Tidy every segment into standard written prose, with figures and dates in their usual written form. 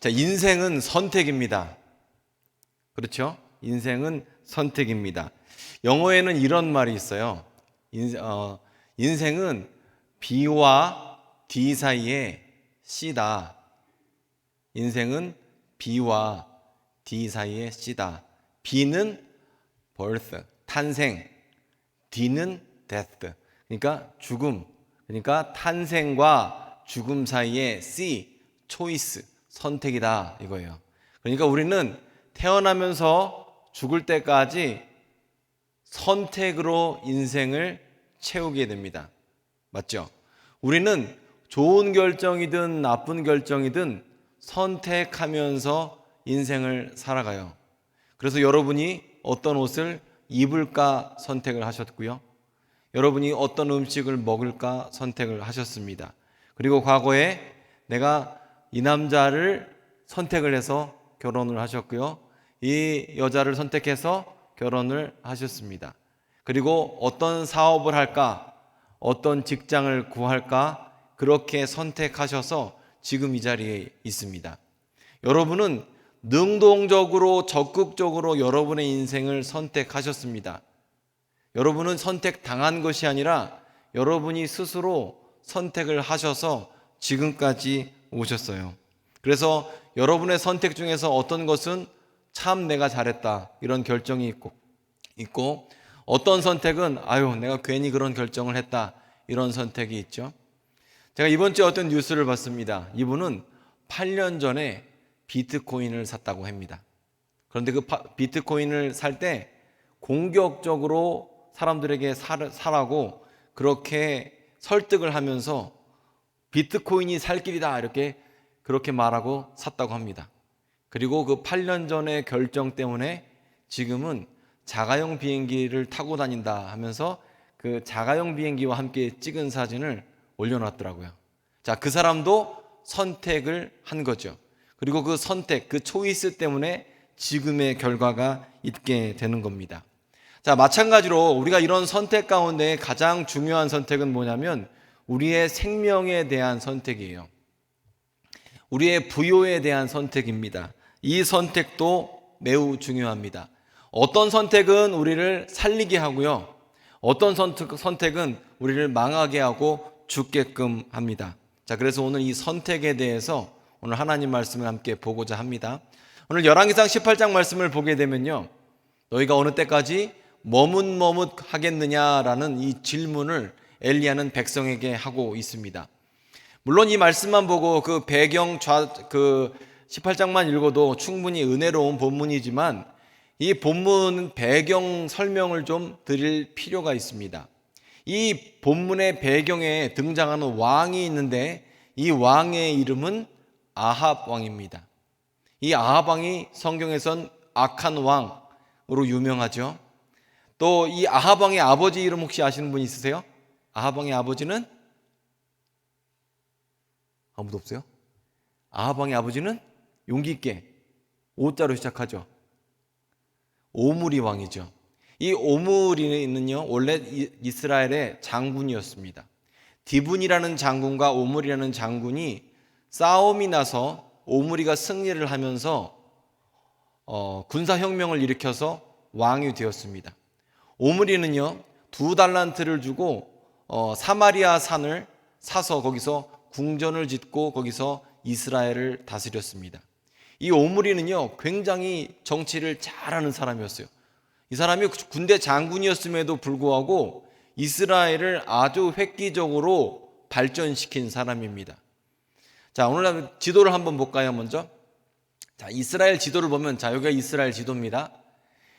자, 인생은 선택입니다. 그렇죠? 인생은 선택입니다. 영어에는 이런 말이 있어요. 인생은 B와 D 사이의 C다. 인생은 B와 D 사이의 C다. B는 birth, 탄생, D는 death, 그러니까 죽음. 그러니까 탄생과 죽음 사이의 C, choice, 선택이다 이거예요. 그러니까 우리는 태어나면서 죽을 때까지 선택으로 인생을 채우게 됩니다. 맞죠? 우리는 좋은 결정이든 나쁜 결정이든 선택하면서 인생을 살아가요. 그래서 여러분이 어떤 옷을 입을까 선택을 하셨고요. 여러분이 어떤 음식을 먹을까 선택을 하셨습니다. 그리고 과거에 내가 이 남자를 선택을 해서 결혼을 하셨고요. 이 여자를 선택해서 결혼을 하셨습니다. 그리고 어떤 사업을 할까, 어떤 직장을 구할까, 그렇게 선택하셔서 지금 이 자리에 있습니다. 여러분은 능동적으로 적극적으로 여러분의 인생을 선택하셨습니다. 여러분은 선택당한 것이 아니라 여러분이 스스로 선택을 하셔서 지금까지 오셨어요. 그래서 여러분의 선택 중에서 어떤 것은 참 내가 잘했다 이런 결정이 있고 어떤 선택은 아유 내가 괜히 그런 결정을 했다 이런 선택이 있죠. 제가 이번 주에 어떤 뉴스를 봤습니다. 이분은 8년 전에 비트코인을 샀다고 합니다. 그런데 그 비트코인을 살 때 공격적으로 사람들에게 사라고 그렇게 설득을 하면서 비트코인이 살 길이다 이렇게 그렇게 말하고 샀다고 합니다. 그리고 그 8년 전의 결정 때문에 지금은 자가용 비행기를 타고 다닌다 하면서 그 자가용 비행기와 함께 찍은 사진을 올려놨더라고요. 자, 그 사람도 선택을 한 거죠. 그리고 그 선택, 그 초이스 때문에 지금의 결과가 있게 되는 겁니다. 자, 마찬가지로 우리가 이런 선택 가운데 가장 중요한 선택은 뭐냐면 우리의 생명에 대한 선택이에요. 우리의 부요에 대한 선택입니다. 이 선택도 매우 중요합니다. 어떤 선택은 우리를 살리게 하고요. 어떤 선택은 우리를 망하게 하고 죽게끔 합니다. 자, 그래서 오늘 이 선택에 대해서 오늘 하나님 말씀을 함께 보고자 합니다. 오늘 열왕기상 18장 말씀을 보게 되면요. 너희가 어느 때까지 머뭇머뭇하겠느냐라는 이 질문을 엘리야는 백성에게 하고 있습니다. 물론 이 말씀만 보고 그 배경 18장만 읽어도 충분히 은혜로운 본문이지만 이 본문 배경 설명을 좀 드릴 필요가 있습니다. 이 본문의 배경에 등장하는 왕이 있는데 이 왕의 이름은 아합 왕입니다. 이 아합 왕이 성경에선 악한 왕으로 유명하죠. 또 이 아합 왕의 아버지 이름 혹시 아시는 분 있으세요? 아합 왕의 아버지는? 아무도 없어요? 아합 왕의 아버지는 용기 있게 오자로 시작하죠. 오므리 왕이죠. 이 오므리는요 원래 이스라엘의 장군이었습니다. 디분이라는 장군과 오므리라는 장군이 싸움이 나서 오므리가 승리를 하면서 군사혁명을 일으켜서 왕이 되었습니다. 오므리는요 2달란트를 주고 사마리아 산을 사서 거기서 궁전을 짓고 거기서 이스라엘을 다스렸습니다. 이 오므리는요 굉장히 정치를 잘하는 사람이었어요. 이 사람이 군대 장군이었음에도 불구하고 이스라엘을 아주 획기적으로 발전시킨 사람입니다. 자, 오늘 지도를 한번 볼까요? 먼저 자, 이스라엘 지도를 보면 자, 여기가 이스라엘 지도입니다.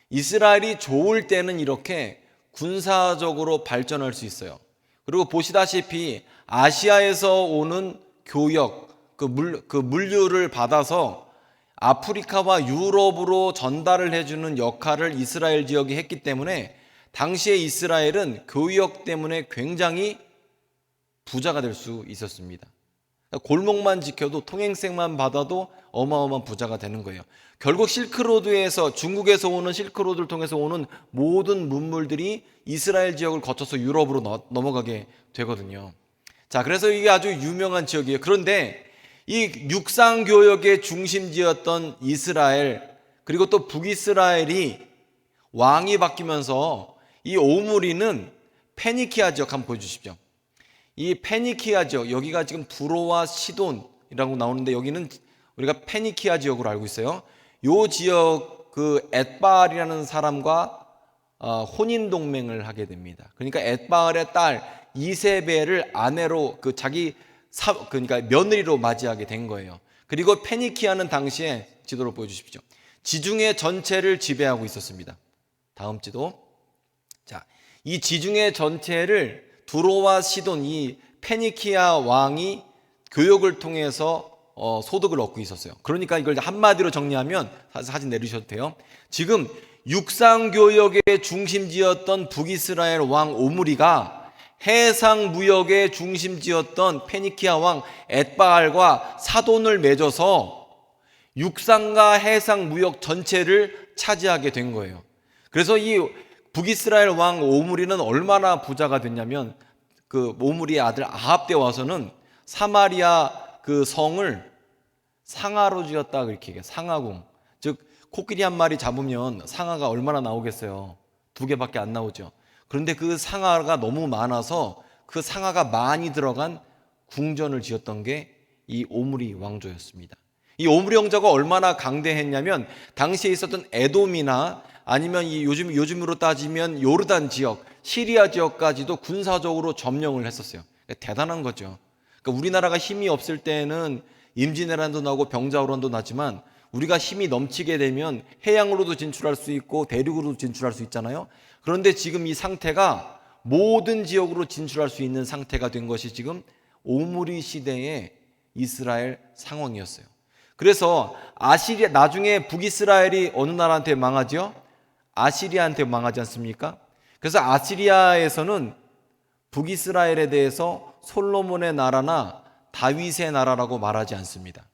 이스라엘이 좋을 때는 이렇게 군사적으로 발전할 수 있어요. 그리고 보시다시피 아시아에서 오는 교역, 그 물류를 받아서 아프리카와 유럽으로 전달을 해주는 역할을 이스라엘 지역이 했기 때문에 당시에 이스라엘은 교역 때문에 굉장히 부자가 될 수 있었습니다. 골목만 지켜도 통행세만 받아도 어마어마한 부자가 되는 거예요. 결국 실크로드에서 중국에서 오는 실크로드를 통해서 오는 모든 문물들이 이스라엘 지역을 거쳐서 유럽으로 넘어가게 되거든요. 자, 그래서 이게 아주 유명한 지역이에요. 그런데 이 육상교역의 중심지였던 이스라엘, 그리고 또 북이스라엘이 왕이 바뀌면서 이 오므리는 페니키아 지역 한번 보여주십시오. 이 페니키아 지역, 여기가 지금 두로와 시돈이라고 나오는데 여기는 우리가 페니키아 지역으로 알고 있어요. 요 지역 그 엣바알이라는 사람과 혼인 동맹을 하게 됩니다. 그러니까 엣바알의 딸 이세벨을 아내로 그러니까 며느리로 맞이하게 된 거예요. 그리고 페니키아는 당시에 지도로 보여주십시오. 지중해 전체를 지배하고 있었습니다. 다음 지도. 자, 이 지중해 전체를 두로와 시돈, 이 페니키아 왕이 교역을 통해서 소득을 얻고 있었어요. 그러니까 이걸 한마디로 정리하면, 사진 내리셔도 돼요. 지금 육상교역의 중심지였던 북이스라엘 왕 오므리가 해상무역의 중심지였던 페니키아 왕 엣바알과 사돈을 맺어서 육상과 해상무역 전체를 차지하게 된 거예요. 그래서 이 북이스라엘 왕 오므리는 얼마나 부자가 됐냐면, 그 오므리의 아들 아합 때 와서는 사마리아 그 성을 상아로 지었다, 그렇게 얘기해요. 상아궁. 즉 코끼리 한 마리 잡으면 상아가 얼마나 나오겠어요? 2개밖에 안 나오죠. 그런데 그 상아가 너무 많아서 그 상아가 많이 들어간 궁전을 지었던 게 이 오므리 왕조였습니다. 이 오므리 왕조가 얼마나 강대했냐면, 당시에 있었던 에돔이나 아니면 이 요즘으로 따지면 요르단 지역, 시리아 지역까지도 군사적으로 점령을 했었어요. 대단한 거죠. 그러니까 우리나라가 힘이 없을 때는 임진왜란도 나고 병자호란도 나지만, 우리가 힘이 넘치게 되면 해양으로도 진출할 수 있고 대륙으로도 진출할 수 있잖아요. 그런데 지금 이 상태가 모든 지역으로 진출할 수 있는 상태가 된 것이 지금 오므리 시대의 이스라엘 상황이었어요. 그래서 아시리아, 나중에 북이스라엘이 어느 나라한테 망하죠? 아시리아한테 망하지 않습니까? 그래서 아시리아에서는 북이스라엘에 대해서 솔로몬의 나라나 다윗의 나라라고 말하지 않습니다.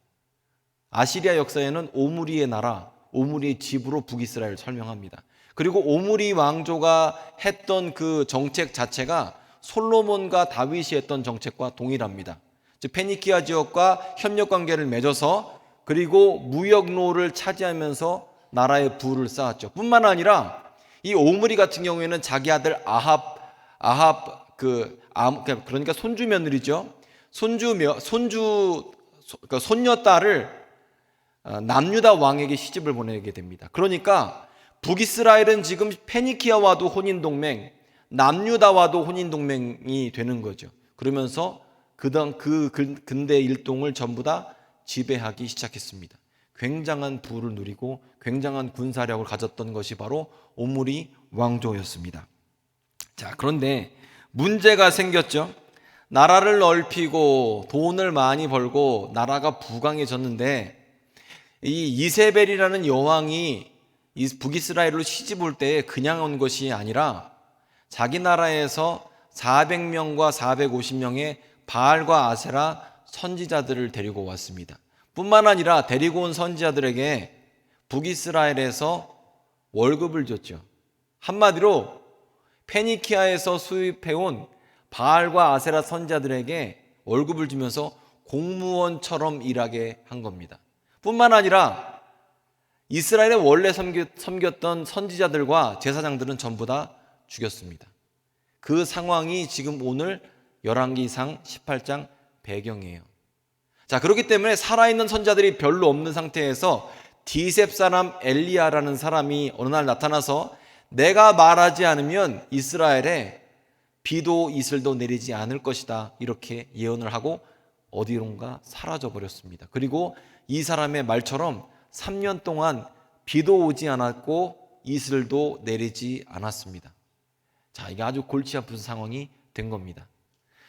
아시리아 역사에는 오므리의 나라, 오므리의 집으로 북이스라엘을 설명합니다. 그리고 오므리 왕조가 했던 그 정책 자체가 솔로몬과 다윗이 했던 정책과 동일합니다. 즉 페니키아 지역과 협력 관계를 맺어서, 그리고 무역로를 차지하면서 나라의 부를 쌓았죠. 뿐만 아니라 이 오므리 같은 경우에는 자기 아들 그러니까 손주 며느리죠. 그러니까 손녀 딸을 남유다 왕에게 시집을 보내게 됩니다. 그러니까 북이스라엘은 지금 페니키아와도 혼인 동맹, 남유다와도 혼인 동맹이 되는 거죠. 그러면서 그 근대 일동을 전부 다 지배하기 시작했습니다. 굉장한 부를 누리고 굉장한 군사력을 가졌던 것이 바로 오므리 왕조였습니다. 자, 그런데 문제가 생겼죠. 나라를 넓히고 돈을 많이 벌고 나라가 부강해졌는데, 이 이세벨이라는 여왕이 북이스라엘로 시집 올 때 그냥 온 것이 아니라 자기 나라에서 400명과 450명의 바알과 아세라 선지자들을 데리고 왔습니다. 뿐만 아니라 데리고 온 선지자들에게 북이스라엘에서 월급을 줬죠. 한마디로 페니키아에서 수입해온 바알과 아세라 선지자들에게 월급을 주면서 공무원처럼 일하게 한 겁니다. 뿐만 아니라 이스라엘에 원래 섬겼던 선지자들과 제사장들은 전부 다 죽였습니다. 그 상황이 지금 오늘 열왕기상 18장 배경이에요. 자, 그렇기 때문에 살아있는 선지자들이 별로 없는 상태에서 디셉 사람 엘리야라는 사람이 어느 날 나타나서 내가 말하지 않으면 이스라엘에 비도 이슬도 내리지 않을 것이다, 이렇게 예언을 하고 어디론가 사라져 버렸습니다. 그리고 이 사람의 말처럼 3년 동안 비도 오지 않았고 이슬도 내리지 않았습니다. 자, 이게 아주 골치 아픈 상황이 된 겁니다.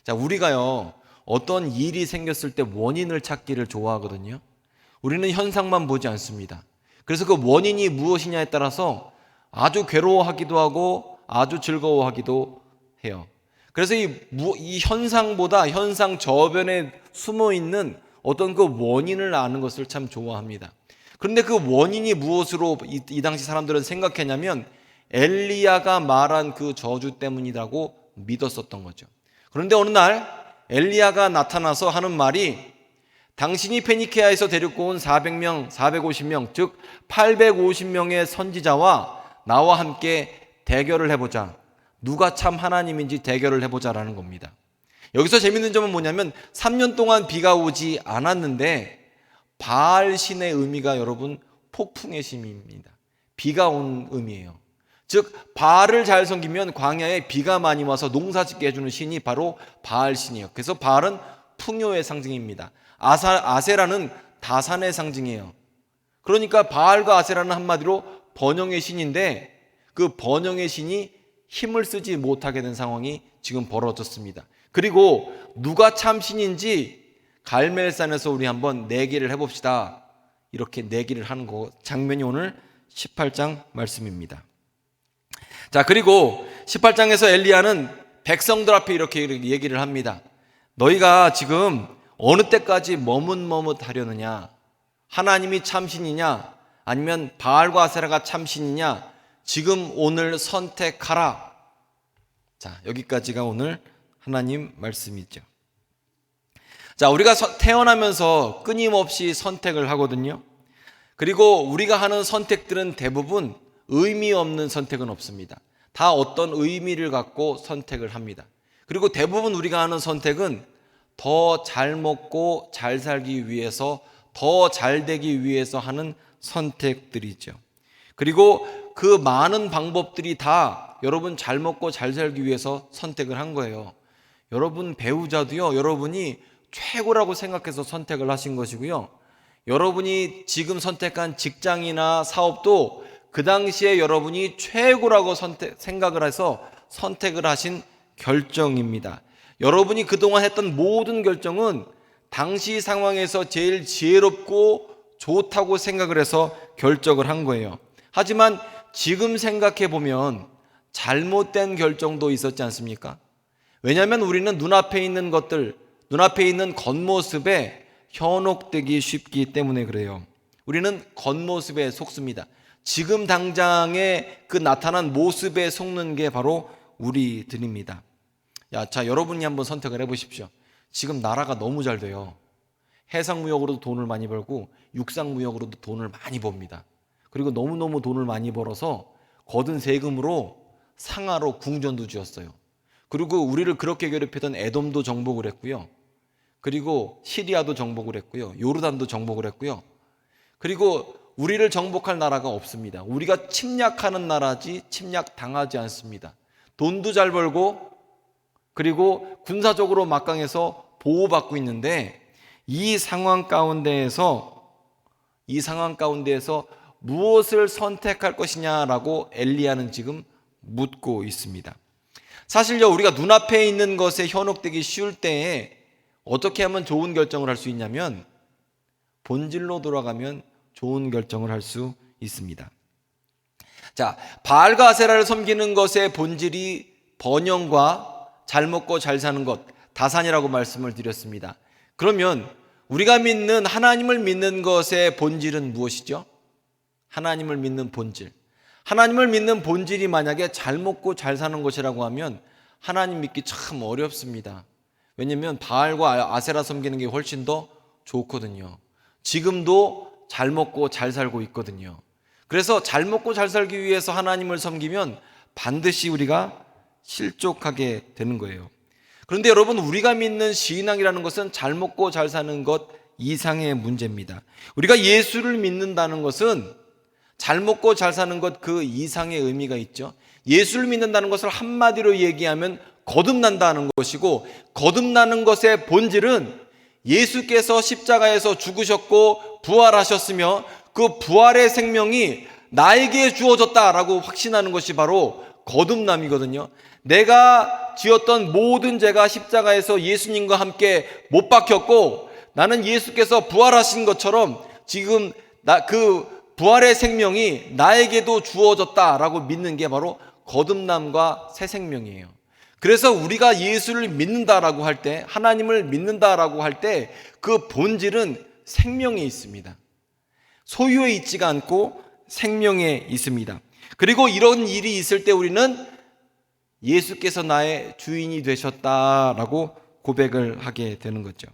자, 우리가요, 어떤 일이 생겼을 때 원인을 찾기를 좋아하거든요. 우리는 현상만 보지 않습니다. 그래서 그 원인이 무엇이냐에 따라서 아주 괴로워하기도 하고 아주 즐거워하기도 해요. 그래서 이 현상보다 현상 저변에 숨어 있는 어떤 그 원인을 아는 것을 참 좋아합니다. 그런데 그 원인이 무엇으로 이 당시 사람들은 생각했냐면 엘리야가 말한 그 저주 때문이라고 믿었었던 거죠. 그런데 어느 날 엘리야가 나타나서 하는 말이 당신이 페니케아에서 데리고 온 400명, 450명, 즉 850명의 선지자와 나와 함께 대결을 해보자. 누가 참 하나님인지 대결을 해보자라는 겁니다. 여기서 재밌는 점은 뭐냐면 3년 동안 비가 오지 않았는데 바알 신의 의미가 여러분 폭풍의 신입니다. 비가 온 의미예요. 즉 바알을 잘 섬기면 광야에 비가 많이 와서 농사 짓게 해주는 신이 바로 바알 신이에요. 그래서 바알은 풍요의 상징입니다. 아세라는 다산의 상징이에요. 그러니까 바알과 아세라는 한마디로 번영의 신인데 그 번영의 신이 힘을 쓰지 못하게 된 상황이 지금 벌어졌습니다. 그리고 누가 참 신인지 갈멜산에서 우리 한번 내기를 해봅시다. 이렇게 내기를 하는 장면이 오늘 18장 말씀입니다. 자, 그리고 18장에서 엘리야는 백성들 앞에 이렇게 얘기를 합니다. 너희가 지금 어느 때까지 머뭇머뭇하려느냐? 하나님이 참신이냐? 아니면 바알과 아세라가 참신이냐? 지금 오늘 선택하라. 자, 여기까지가 오늘 하나님 말씀이죠. 자, 우리가 태어나면서 끊임없이 선택을 하거든요. 그리고 우리가 하는 선택들은 대부분 의미 없는 선택은 없습니다. 다 어떤 의미를 갖고 선택을 합니다. 그리고 대부분 우리가 하는 선택은 더 잘 먹고 잘 살기 위해서, 더 잘 되기 위해서 하는 선택들이죠. 그리고 그 많은 방법들이 다 여러분 잘 먹고 잘 살기 위해서 선택을 한 거예요. 여러분 배우자도요, 여러분이 최고라고 생각해서 선택을 하신 것이고요. 여러분이 지금 선택한 직장이나 사업도 그 당시에 여러분이 최고라고 생각을 해서 선택을 하신 결정입니다. 여러분이 그동안 했던 모든 결정은 당시 상황에서 제일 지혜롭고 좋다고 생각을 해서 결정을 한 거예요. 하지만 지금 생각해 보면 잘못된 결정도 있었지 않습니까? 왜냐하면 우리는 눈앞에 있는 것들, 눈앞에 있는 겉모습에 현혹되기 쉽기 때문에 그래요. 우리는 겉모습에 속습니다. 지금 당장의 그 나타난 모습에 속는 게 바로 우리들입니다. 자, 여러분이 한번 선택을 해보십시오. 지금 나라가 너무 잘 돼요. 해상무역으로도 돈을 많이 벌고 육상무역으로도 돈을 많이 법니다. 그리고 너무너무 돈을 많이 벌어서 거둔 세금으로 상하로 궁전도 지었어요. 그리고 우리를 그렇게 괴롭히던 에돔도 정복을 했고요. 그리고 시리아도 정복을 했고요. 요르단도 정복을 했고요. 그리고 우리를 정복할 나라가 없습니다. 우리가 침략하는 나라지 침략당하지 않습니다. 돈도 잘 벌고 그리고 군사적으로 막강해서 보호받고 있는데 이 상황 가운데에서 무엇을 선택할 것이냐라고 엘리야는 지금 묻고 있습니다. 사실요, 우리가 눈앞에 있는 것에 현혹되기 쉬울 때에 어떻게 하면 좋은 결정을 할 수 있냐면 본질로 돌아가면 좋은 결정을 할 수 있습니다. 자, 바알과 아세라를 섬기는 것의 본질이 번영과 잘 먹고 잘 사는 것, 다산이라고 말씀을 드렸습니다. 그러면 우리가 믿는 하나님을 믿는 것의 본질은 무엇이죠? 하나님을 믿는 본질. 하나님을 믿는 본질이 만약에 잘 먹고 잘 사는 것이라고 하면 하나님 믿기 참 어렵습니다. 왜냐하면 바알과 아세라 섬기는 게 훨씬 더 좋거든요. 지금도 잘 먹고 잘 살고 있거든요. 그래서 잘 먹고 잘 살기 위해서 하나님을 섬기면 반드시 우리가 실족하게 되는 거예요. 그런데 여러분, 우리가 믿는 신앙이라는 것은 잘 먹고 잘 사는 것 이상의 문제입니다. 우리가 예수를 믿는다는 것은 잘 먹고 잘 사는 것 그 이상의 의미가 있죠. 예수를 믿는다는 것을 한마디로 얘기하면 거듭난다는 것이고, 거듭나는 것의 본질은 예수께서 십자가에서 죽으셨고 부활하셨으며 그 부활의 생명이 나에게 주어졌다라고 확신하는 것이 바로 거듭남이거든요. 내가 지었던 모든 죄가 십자가에서 예수님과 함께 못 박혔고 나는 예수께서 부활하신 것처럼 지금 그 부활의 생명이 나에게도 주어졌다라고 믿는 게 바로 거듭남과 새 생명이에요. 그래서 우리가 예수를 믿는다라고 할 때, 하나님을 믿는다라고 할 때 그 본질은 생명에 있습니다. 소유에 있지가 않고 생명에 있습니다. 그리고 이런 일이 있을 때 우리는 예수께서 나의 주인이 되셨다라고 고백을 하게 되는 거죠.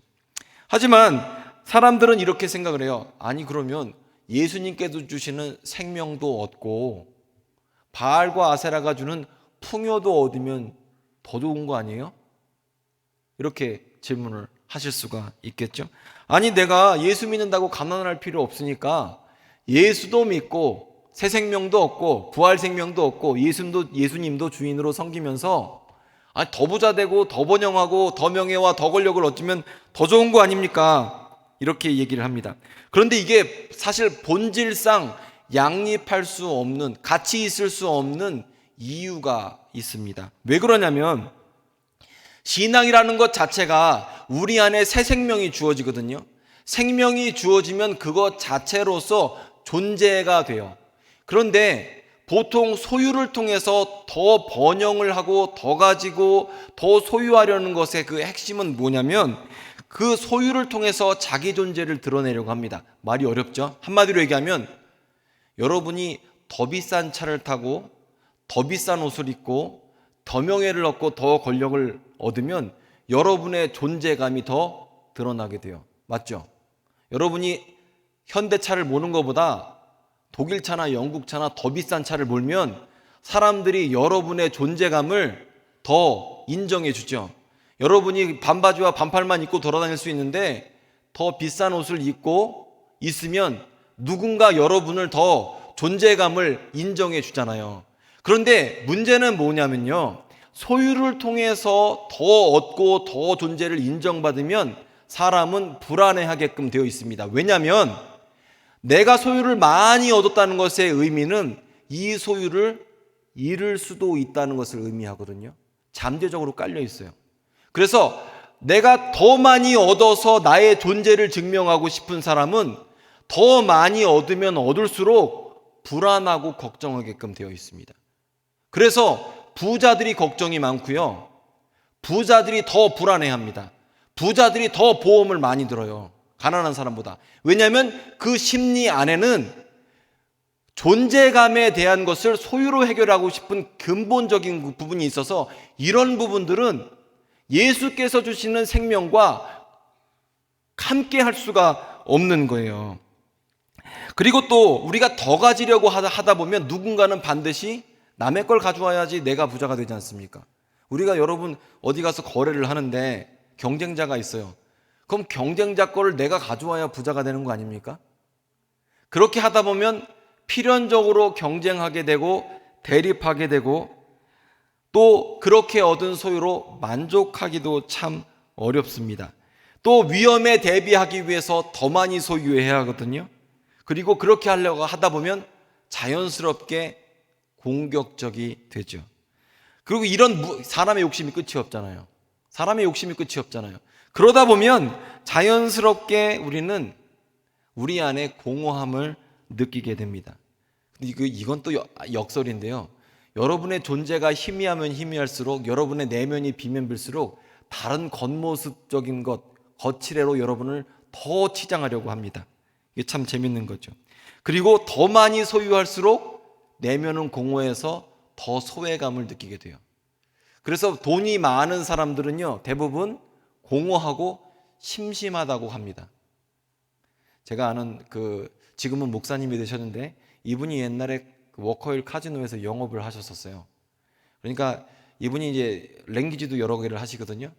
하지만 사람들은 이렇게 생각을 해요. 아니 그러면 예수님께서 주시는 생명도 얻고 바알과 아세라가 주는 풍요도 얻으면 더 좋은 거 아니에요? 이렇게 질문을 하실 수가 있겠죠. 아니 내가 예수 믿는다고 가난할 필요 없으니까 예수도 믿고 새 생명도 얻고 부활 생명도 얻고 예수님도 주인으로 섬기면서 더 부자 되고 더 번영하고 더 명예와 더 권력을 얻으면 더 좋은 거 아닙니까? 이렇게 얘기를 합니다. 그런데 이게 사실 본질상 양립할 수 없는, 같이 있을 수 없는 이유가 있습니다. 왜 그러냐면 신앙이라는 것 자체가 우리 안에 새 생명이 주어지거든요. 생명이 주어지면 그것 자체로서 존재가 돼요. 그런데 보통 소유를 통해서 더 번영을 하고 더 가지고 더 소유하려는 것의 그 핵심은 뭐냐면 그 소유를 통해서 자기 존재를 드러내려고 합니다. 말이 어렵죠? 한마디로 얘기하면 여러분이 더 비싼 차를 타고 더 비싼 옷을 입고 더 명예를 얻고 더 권력을 얻으면 여러분의 존재감이 더 드러나게 돼요. 맞죠? 여러분이 현대차를 모는 것보다 독일차나 영국차나 더 비싼 차를 몰면 사람들이 여러분의 존재감을 더 인정해 주죠. 여러분이 반바지와 반팔만 입고 돌아다닐 수 있는데 더 비싼 옷을 입고 있으면 누군가 여러분을 더 존재감을 인정해 주잖아요. 그런데 문제는 뭐냐면요, 소유를 통해서 더 얻고 더 존재를 인정받으면 사람은 불안해하게끔 되어 있습니다. 왜냐하면 내가 소유를 많이 얻었다는 것의 의미는 이 소유를 잃을 수도 있다는 것을 의미하거든요. 잠재적으로 깔려 있어요. 그래서 내가 더 많이 얻어서 나의 존재를 증명하고 싶은 사람은 더 많이 얻으면 얻을수록 불안하고 걱정하게끔 되어 있습니다. 그래서 부자들이 걱정이 많고요, 부자들이 더 불안해합니다. 부자들이 더 보험을 많이 들어요, 가난한 사람보다. 왜냐하면 그 심리 안에는 존재감에 대한 것을 소유로 해결하고 싶은 근본적인 부분이 있어서 이런 부분들은 예수께서 주시는 생명과 함께 할 수가 없는 거예요. 그리고 또 우리가 더 가지려고 하다 보면 누군가는 반드시 남의 걸 가져와야지 내가 부자가 되지 않습니까? 우리가 여러분 어디 가서 거래를 하는데 경쟁자가 있어요. 그럼 경쟁자 거를 내가 가져와야 부자가 되는 거 아닙니까? 그렇게 하다 보면 필연적으로 경쟁하게 되고 대립하게 되고 또 그렇게 얻은 소유로 만족하기도 참 어렵습니다. 또 위험에 대비하기 위해서 더 많이 소유해야 하거든요. 그리고 그렇게 하려고 하다 보면 자연스럽게 공격적이 되죠. 그리고 이런 사람의 욕심이 끝이 없잖아요. 사람의 욕심이 끝이 없잖아요. 그러다 보면 자연스럽게 우리는 우리 안에 공허함을 느끼게 됩니다. 이건 또 역설인데요. 여러분의 존재가 희미하면 희미할수록 여러분의 내면이 비면 빌수록 다른 겉모습적인 것, 거칠애로 여러분을 더 치장하려고 합니다. 이게 참 재밌는 거죠. 그리고 더 많이 소유할수록 내면은 공허해서 더 소외감을 느끼게 돼요. 그래서 돈이 많은 사람들은요, 대부분 공허하고 심심하다고 합니다. 제가 아는 지금은 목사님이 되셨는데 이분이 옛날에 워커힐 카지노에서 영업을 하셨었어요. 그러니까 이분이 이제 랭귀지도 여러 개를 하시거든요.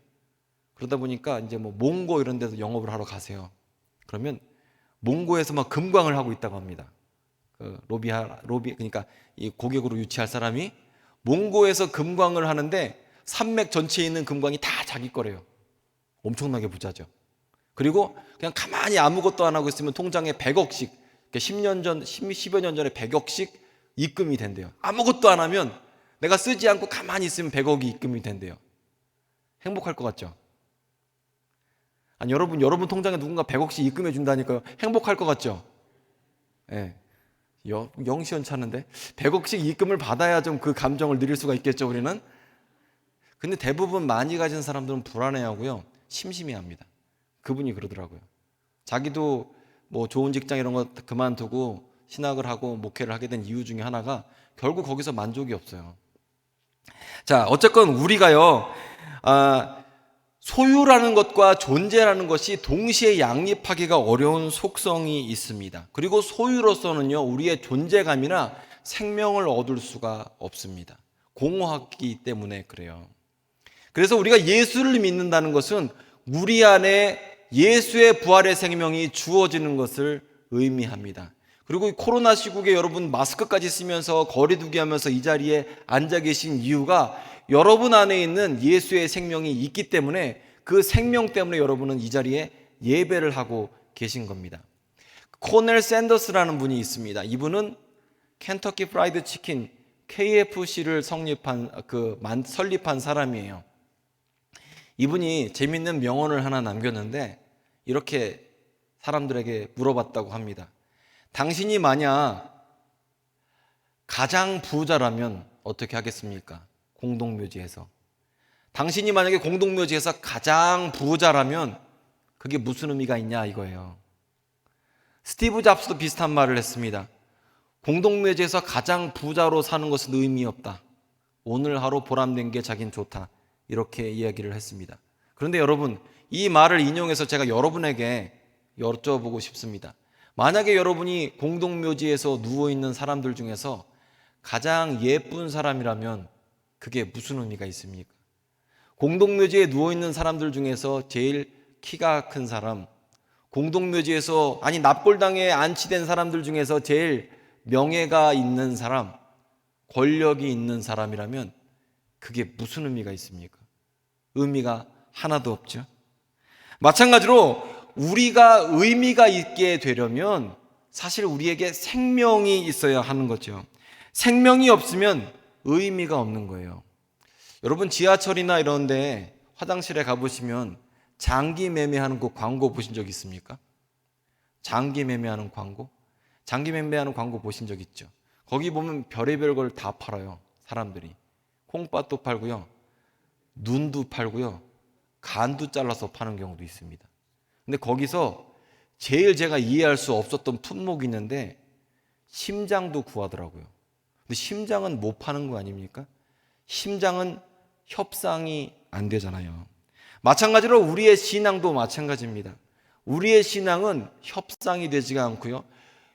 그러다 보니까 이제 뭐 몽고 이런 데서 영업을 하러 가세요. 그러면 몽고에서 막 금광을 하고 있다고 합니다. 로비 그러니까 이 고객으로 유치할 사람이 몽고에서 금광을 하는데 산맥 전체에 있는 금광이 다 자기 거래요. 엄청나게 부자죠. 그리고 그냥 가만히 아무것도 안 하고 있으면 통장에 100억씩, 10여 년 전에 100억씩 입금이 된대요. 아무것도 안 하면 내가 쓰지 않고 가만히 있으면 100억이 입금이 된대요. 행복할 것 같죠? 아니 여러분 통장에 누군가 100억씩 입금해 준다니까요. 행복할 것 같죠? 예. 영 시원찮은데 100억씩 입금을 받아야 좀 그 감정을 누릴 수가 있겠죠, 우리는. 근데 대부분 많이 가진 사람들은 불안해하고요, 심심해합니다. 그분이 그러더라고요. 자기도 뭐 좋은 직장 이런 거 그만두고 신학을 하고 목회를 하게 된 이유 중에 하나가 결국 거기서 만족이 없어요. 자, 어쨌건 우리가요, 소유라는 것과 존재라는 것이 동시에 양립하기가 어려운 속성이 있습니다. 그리고 소유로서는요, 우리의 존재감이나 생명을 얻을 수가 없습니다. 공허하기 때문에 그래요. 그래서 우리가 예수를 믿는다는 것은 우리 안에 예수의 부활의 생명이 주어지는 것을 의미합니다. 그리고 코로나 시국에 여러분 마스크까지 쓰면서 거리두기 하면서 이 자리에 앉아 계신 이유가 여러분 안에 있는 예수의 생명이 있기 때문에 그 생명 때문에 여러분은 이 자리에 예배를 하고 계신 겁니다. 코넬 샌더스라는 분이 있습니다. 이분은 켄터키 프라이드 치킨 KFC를 설립한 사람이에요. 이분이 재밌는 명언을 하나 남겼는데 이렇게 사람들에게 물어봤다고 합니다. 당신이 만약 가장 부자라면 어떻게 하겠습니까? 공동묘지에서. 당신이 만약에 공동묘지에서 가장 부자라면 그게 무슨 의미가 있냐 이거예요. 스티브 잡스도 비슷한 말을 했습니다. 공동묘지에서 가장 부자로 사는 것은 의미 없다. 오늘 하루 보람된 게 자긴 좋다. 이렇게 이야기를 했습니다. 그런데 여러분, 이 말을 인용해서 제가 여러분에게 여쭤보고 싶습니다. 만약에 여러분이 공동묘지에서 누워있는 사람들 중에서 가장 예쁜 사람이라면 그게 무슨 의미가 있습니까? 공동묘지에 누워있는 사람들 중에서 제일 키가 큰 사람, 공동묘지에서 납골당에 안치된 사람들 중에서 제일 명예가 있는 사람, 권력이 있는 사람이라면 그게 무슨 의미가 있습니까? 의미가 하나도 없죠. 마찬가지로 우리가 의미가 있게 되려면 사실 우리에게 생명이 있어야 하는 거죠. 생명이 없으면 의미가 없는 거예요. 여러분 지하철이나 이런 데 화장실에 가보시면 장기 매매하는 그 광고 보신 적 있습니까? 장기 매매하는 광고? 장기 매매하는 광고 보신 적 있죠? 거기 보면 별의별 걸 다 팔아요. 사람들이. 콩팥도 팔고요. 눈도 팔고요. 간도 잘라서 파는 경우도 있습니다. 근데 거기서 제일 제가 이해할 수 없었던 품목이 있는데 심장도 구하더라고요. 근데 심장은 못 파는 거 아닙니까? 심장은 협상이 안 되잖아요. 마찬가지로 우리의 신앙도 마찬가지입니다. 우리의 신앙은 협상이 되지가 않고요.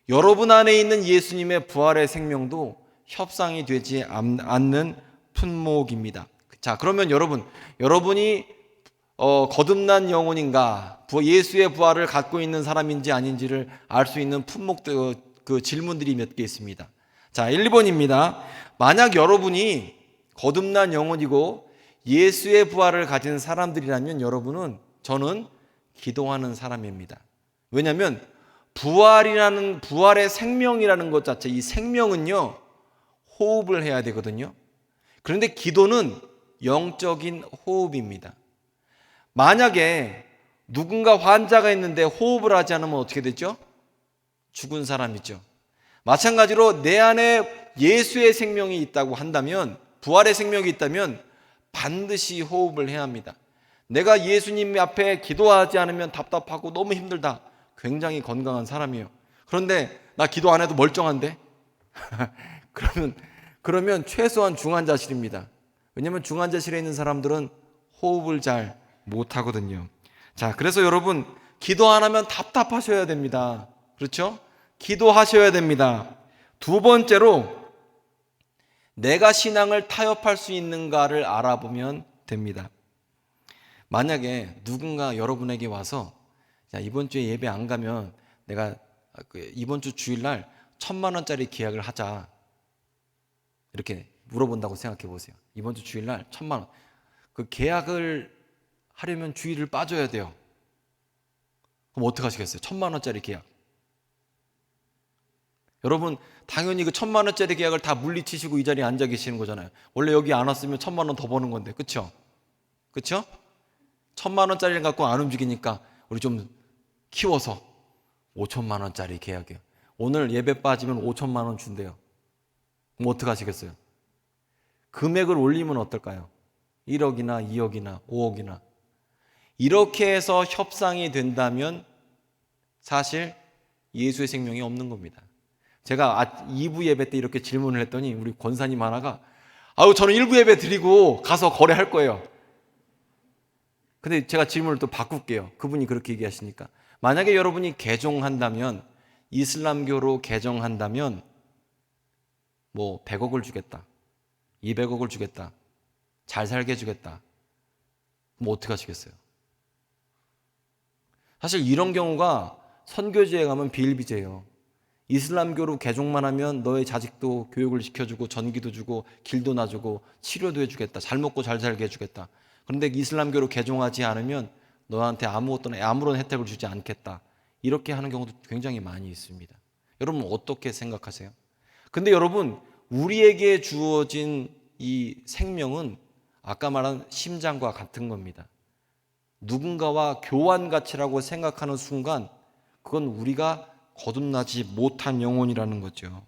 여러분 안에 있는 예수님의 부활의 생명도 협상이 되지 않는 품목입니다. 자, 그러면 여러분이 거듭난 영혼인가, 예수의 부활을 갖고 있는 사람인지 아닌지를 알 수 있는 품목들, 그 질문들이 몇 개 있습니다. 자, 1번입니다. 만약 여러분이 거듭난 영혼이고 예수의 부활을 가진 사람들이라면 저는 기도하는 사람입니다. 왜냐하면 부활의 생명이라는 것 자체, 이 생명은요, 호흡을 해야 되거든요. 그런데 기도는 영적인 호흡입니다. 만약에 누군가 환자가 있는데 호흡을 하지 않으면 어떻게 되죠? 죽은 사람이죠. 마찬가지로 내 안에 예수의 생명이 있다고 한다면, 부활의 생명이 있다면 반드시 호흡을 해야 합니다. 내가 예수님 앞에 기도하지 않으면 답답하고 너무 힘들다. 굉장히 건강한 사람이에요. 그런데 나 기도 안 해도 멀쩡한데? 그러면 최소한 중환자실입니다. 왜냐하면 중환자실에 있는 사람들은 호흡을 잘 못하거든요. 자, 그래서 여러분 기도 안 하면 답답하셔야 됩니다. 그렇죠? 기도하셔야 됩니다. 두 번째로 내가 신앙을 타협할 수 있는가를 알아보면 됩니다. 만약에 누군가 여러분에게 와서 야, 이번 주에 예배 안 가면 내가 이번 주 주일날 1,000만 원짜리 계약을 하자. 이렇게 물어본다고 생각해 보세요. 이번 주 주일날 1,000만 원. 그 계약을 하려면 주일을 빠져야 돼요. 그럼 어떻게 하시겠어요? 1,000만 원짜리 계약. 여러분 당연히 그 1,000만 원짜리 계약을 다 물리치시고 이 자리에 앉아 계시는 거잖아요. 원래 여기 안 왔으면 1,000만 원 더 버는 건데, 그렇죠? 그렇죠? 1,000만 원짜리를 갖고 안 움직이니까 우리 좀 키워서 5천만 원짜리 계약이에요. 오늘 예배 빠지면 5천만 원 준대요. 그럼 어떻게 하시겠어요? 금액을 올리면 어떨까요? 1억이나 2억이나 5억이나 이렇게 해서 협상이 된다면 사실 예수의 생명이 없는 겁니다. 제가 2부 예배 때 이렇게 질문을 했더니 우리 권사님 하나가 저는 1부 예배 드리고 가서 거래할 거예요. 근데 제가 질문을 또 바꿀게요. 그분이 그렇게 얘기하시니까. 만약에 여러분이 개종한다면, 이슬람교로 개종한다면 뭐 100억을 주겠다, 200억을 주겠다, 잘 살게 해주겠다. 뭐 어떻게 하시겠어요? 사실 이런 경우가 선교지에 가면 비일비재해요. 이슬람교로 개종만 하면 너의 자식도 교육을 시켜주고 전기도 주고 길도 놔주고 치료도 해주겠다. 잘 먹고 잘 살게 해주겠다. 그런데 이슬람교로 개종하지 않으면 너한테 아무런 혜택을 주지 않겠다. 이렇게 하는 경우도 굉장히 많이 있습니다. 여러분 어떻게 생각하세요? 근데 여러분, 우리에게 주어진 이 생명은 아까 말한 심장과 같은 겁니다. 누군가와 교환 가치라고 생각하는 순간 그건 우리가 거듭나지 못한 영혼이라는 거죠.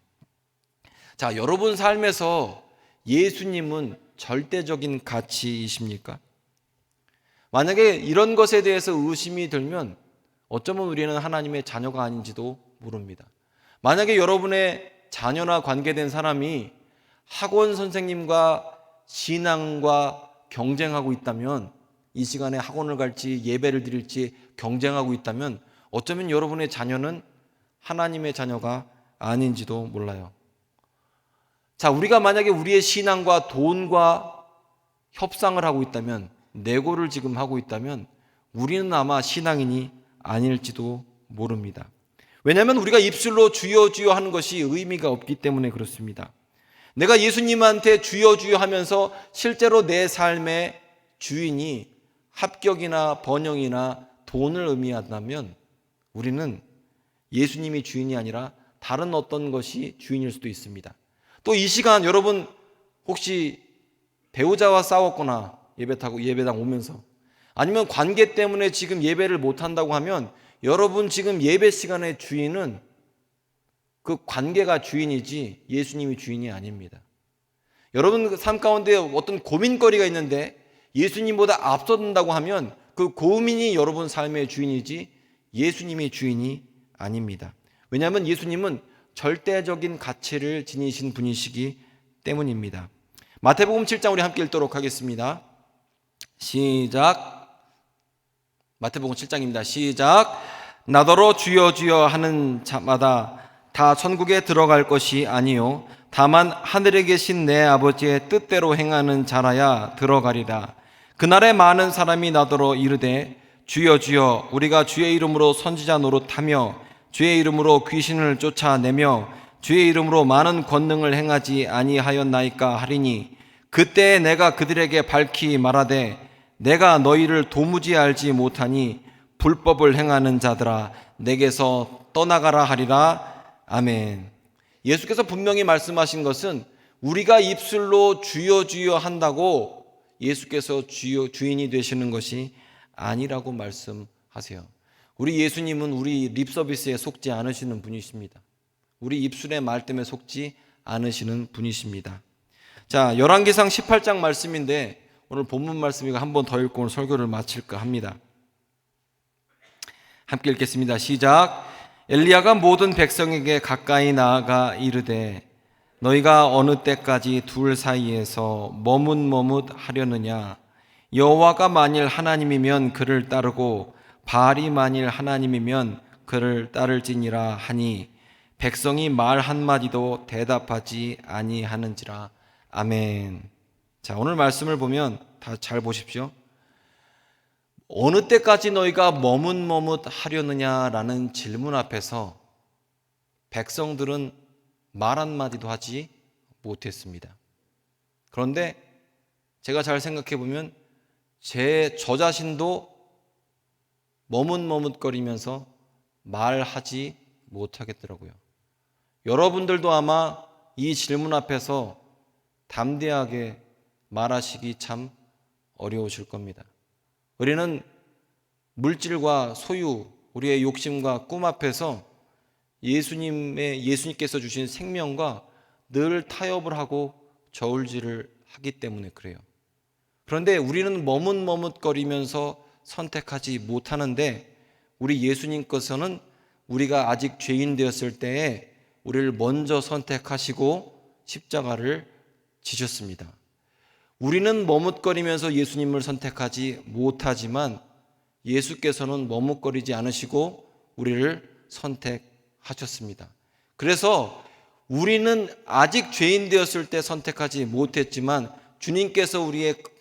자, 여러분 삶에서 예수님은 절대적인 가치이십니까? 만약에 이런 것에 대해서 의심이 들면 어쩌면 우리는 하나님의 자녀가 아닌지도 모릅니다. 만약에 여러분의 자녀나 관계된 사람이 학원 선생님과 신앙과 경쟁하고 있다면, 이 시간에 학원을 갈지 예배를 드릴지 경쟁하고 있다면 어쩌면 여러분의 자녀는 하나님의 자녀가 아닌지도 몰라요. 자, 우리가 만약에 우리의 신앙과 돈과 협상을 하고 있다면, 내고를 지금 하고 있다면 우리는 아마 신앙인이 아닐지도 모릅니다. 왜냐하면 우리가 입술로 주여 주여 하는 것이 의미가 없기 때문에 그렇습니다. 내가 예수님한테 주여 주여 하면서 실제로 내 삶의 주인이 합격이나 번영이나 돈을 의미한다면 우리는 예수님이 주인이 아니라 다른 어떤 것이 주인일 수도 있습니다. 또 이 시간 여러분 혹시 배우자와 싸웠거나 예배당 오면서, 아니면 관계 때문에 지금 예배를 못한다고 하면 여러분 지금 예배 시간의 주인은 그 관계가 주인이지 예수님이 주인이 아닙니다. 여러분 삶 가운데 어떤 고민거리가 있는데 예수님보다 앞서든다고 하면 그 고민이 여러분 삶의 주인이지 예수님이 주인이 아닙니다. 왜냐하면 예수님은 절대적인 가치를 지니신 분이시기 때문입니다. 마태복음 7장 우리 함께 읽도록 하겠습니다. 시작. 마태복음 7장입니다. 시작. 나더러 주여 주여 하는 자마다 다 천국에 들어갈 것이 아니요 다만 하늘에 계신 내 아버지의 뜻대로 행하는 자라야 들어가리라. 그날에 많은 사람이 나더러 이르되 주여 주여 우리가 주의 이름으로 선지자 노릇하며 주의 이름으로 귀신을 쫓아내며 주의 이름으로 많은 권능을 행하지 아니하였나이까 하리니, 그때 내가 그들에게 밝히 말하되 내가 너희를 도무지 알지 못하니 불법을 행하는 자들아 내게서 떠나가라 하리라. 아멘. 예수께서 분명히 말씀하신 것은 우리가 입술로 주여 주여 한다고 예수께서 주인이 되시는 것이 아니라고 말씀하세요. 우리 예수님은 우리 립서비스에 속지 않으시는 분이십니다. 우리 입술의 말 때문에 속지 않으시는 분이십니다. 자, 열왕기상 18장 말씀인데 오늘 본문 말씀이고 한 번 더 읽고 오늘 설교를 마칠까 합니다. 함께 읽겠습니다. 시작. 엘리야가 모든 백성에게 가까이 나아가 이르되 너희가 어느 때까지 둘 사이에서 머뭇머뭇 하려느냐? 여호와가 만일 하나님이면 그를 따르고 바알이 만일 하나님이면 그를 따를지니라 하니 백성이 말 한마디도 대답하지 아니하는지라. 아멘. 자, 오늘 말씀을 보면 다 잘 보십시오. 어느 때까지 너희가 머뭇머뭇 하려느냐라는 질문 앞에서 백성들은 말 한마디도 하지 못했습니다. 그런데 제가 잘 생각해 보면 저 자신도 머뭇머뭇거리면서 말하지 못하겠더라고요. 여러분들도 아마 이 질문 앞에서 담대하게 말하시기 참 어려우실 겁니다. 우리는 물질과 소유, 우리의 욕심과 꿈 앞에서 예수님께서 주신 생명과 늘 타협을 하고 저울질을 하기 때문에 그래요. 그런데 우리는 머뭇머뭇거리면서 선택하지 못하는데 우리 예수님께서는 우리가 아직 죄인 되었을 때에 우리를 먼저 선택하시고 십자가를 지셨습니다. 우리는 머뭇거리면서 예수님을 선택하지 못하지만 예수께서는 머뭇거리지 않으시고 우리를 선택하셨습니다. 그래서 우리는 아직 죄인 되었을 때 선택하지 못했지만 주님께서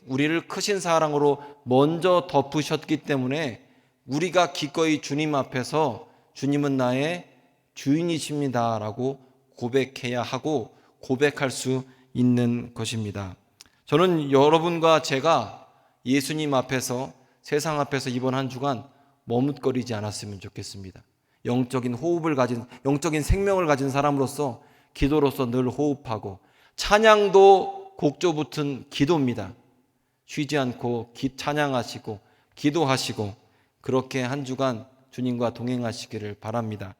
우리를 크신 사랑으로 먼저 덮으셨기 때문에 우리가 기꺼이 주님 앞에서 주님은 나의 주인이십니다 라고 고백해야 하고 고백할 수 있는 것입니다. 저는 여러분과 제가 예수님 앞에서, 세상 앞에서 이번 한 주간 머뭇거리지 않았으면 좋겠습니다. 영적인 호흡을 가진, 영적인 생명을 가진 사람으로서 기도로서 늘 호흡하고, 찬양도 곡조 붙은 기도입니다. 쉬지 않고 찬양하시고 기도하시고 그렇게 한 주간 주님과 동행하시기를 바랍니다.